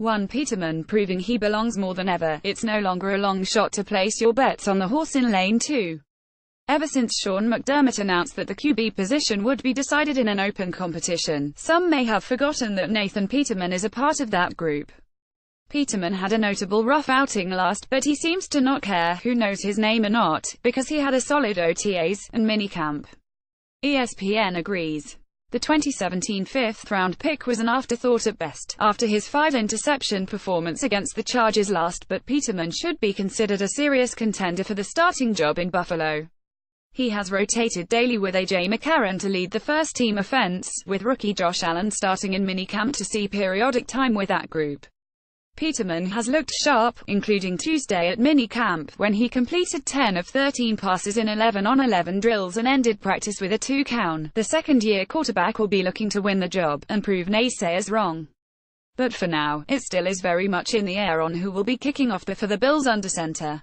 One Peterman, proving he belongs more than ever. It's no longer a long shot to place your bets on the horse in lane 2. Ever since Sean McDermott announced that the QB position would be decided in an open competition, some may have forgotten that Nathan Peterman is a part of that group. Peterman had a notable rough outing last, but he seems to not care who knows his name or not, because he had a solid OTAs and minicamp. ESPN agrees. The 2017 fifth-round pick was an afterthought at best, after his 5-interception performance against the Chargers last, but Peterman should be considered a serious contender for the starting job in Buffalo. He has rotated daily with A.J. McCarron to lead the first-team offense, with rookie Josh Allen starting in minicamp to see periodic time with that group. Peterman has looked sharp, including Tuesday at minicamp, when he completed 10 of 13 passes in 11-on-11 drills and ended practice with a 2 count. The second-year quarterback will be looking to win the job, and prove naysayers wrong. But for now, it still is very much in the air on who will be kicking off for the Bills under center.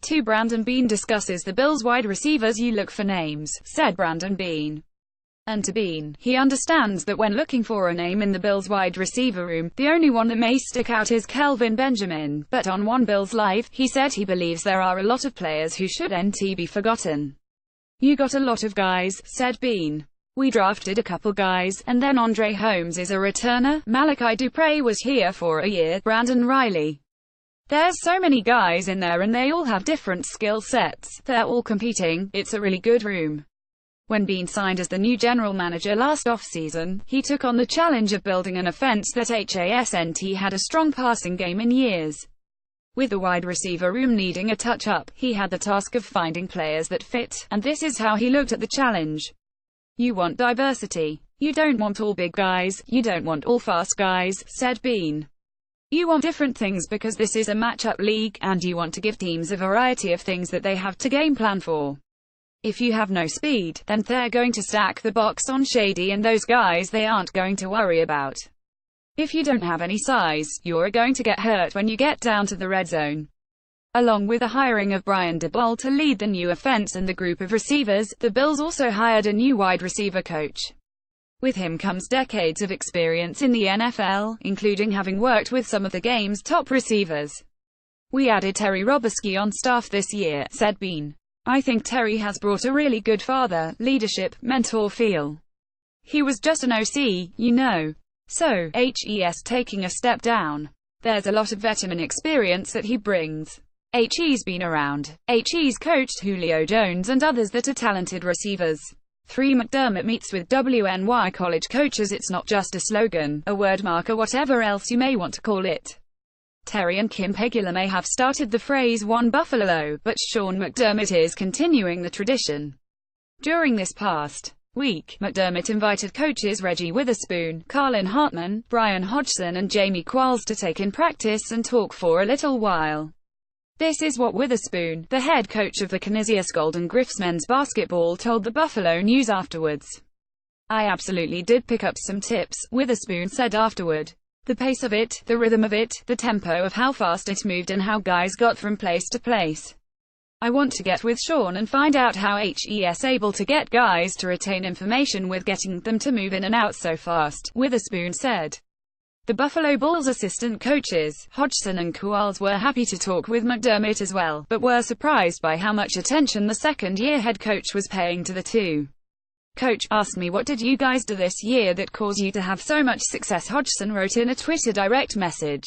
2. Brandon Beane discusses the Bills wide receivers. You look for names, said Brandon Beane. And to Beane, he understands that when looking for a name in the Bills wide receiver room, the only one that may stick out is Kelvin Benjamin, but on One Bills Live, he said he believes there are a lot of players who should be forgotten. You got a lot of guys, said Beane. We drafted a couple guys, and then Andre Holmes is a returner, Malachi Dupre was here for a year, Brandon Riley. There's so many guys in there and they all have different skill sets, they're all competing, it's a really good room. When Beane signed as the new general manager last offseason, he took on the challenge of building an offense that hasn't had a strong passing game in years. With the wide receiver room needing a touch-up, he had the task of finding players that fit, and this is how he looked at the challenge. You want diversity. You don't want all big guys, you don't want all fast guys, said Beane. You want different things because this is a matchup league, and you want to give teams a variety of things that they have to game plan for. If you have no speed, then they're going to stack the box on Shady and those guys they aren't going to worry about. If you don't have any size, you're going to get hurt when you get down to the red zone. Along with the hiring of Brian Daboll to lead the new offense and the group of receivers, the Bills also hired a new wide receiver coach. With him comes decades of experience in the NFL, including having worked with some of the game's top receivers. We added Terry Robiskie on staff this year, said Beane. I think Terry has brought a really good father, leadership, mentor feel. He was just an OC, you know. So, HE's taking a step down. There's a lot of veteran experience that he brings. HE's been around. HE's coached Julio Jones and others that are talented receivers. 3. McDermott meets with WNY college coaches. It's not just a slogan, a word mark, or whatever else you may want to call it. Terry and Kim Pegula may have started the phrase One Buffalo, but Sean McDermott is continuing the tradition. During this past week, McDermott invited coaches Reggie Witherspoon, Carlin Hartman, Brian Hodgson and Jamie Qualls to take in practice and talk for a little while. This is what Witherspoon, the head coach of the Canisius Golden Griffs men's basketball, told the Buffalo News afterwards. I absolutely did pick up some tips, Witherspoon said afterward. The pace of it, the rhythm of it, the tempo of how fast it moved and how guys got from place to place. I want to get with Sean and find out how HE's able to get guys to retain information with getting them to move in and out so fast, Witherspoon said. The Buffalo Bulls assistant coaches, Hodgson and Qualls, were happy to talk with McDermott as well, but were surprised by how much attention the second-year head coach was paying to the two. Coach asked me, what did you guys do this year that caused you to have so much success? Hodgson wrote in a Twitter direct message.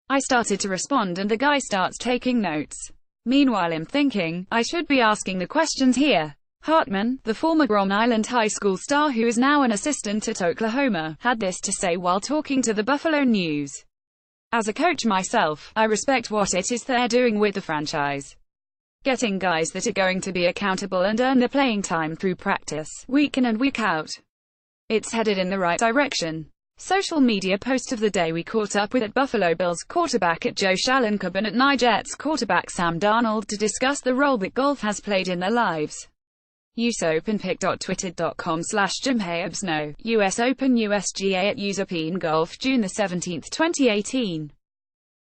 I started to respond and the guy starts taking notes. Meanwhile I'm thinking, I should be asking the questions here. Hartman, the former Grand Island High School star who is now an assistant at Oklahoma, had this to say while talking to the Buffalo News. As a coach myself, I respect what it is they're doing with the franchise. Getting guys that are going to be accountable and earn the playing time through practice, week in and week out. It's headed in the right direction. Social media post of the day: we caught up with at Buffalo Bills quarterback at Joe Shalenkub and at Jets quarterback Sam Darnold to discuss the role that golf has played in their lives. usopenpic.twitter.com/JimHayabsNo. US Open USGA at USopen Golf, June 17, 2018.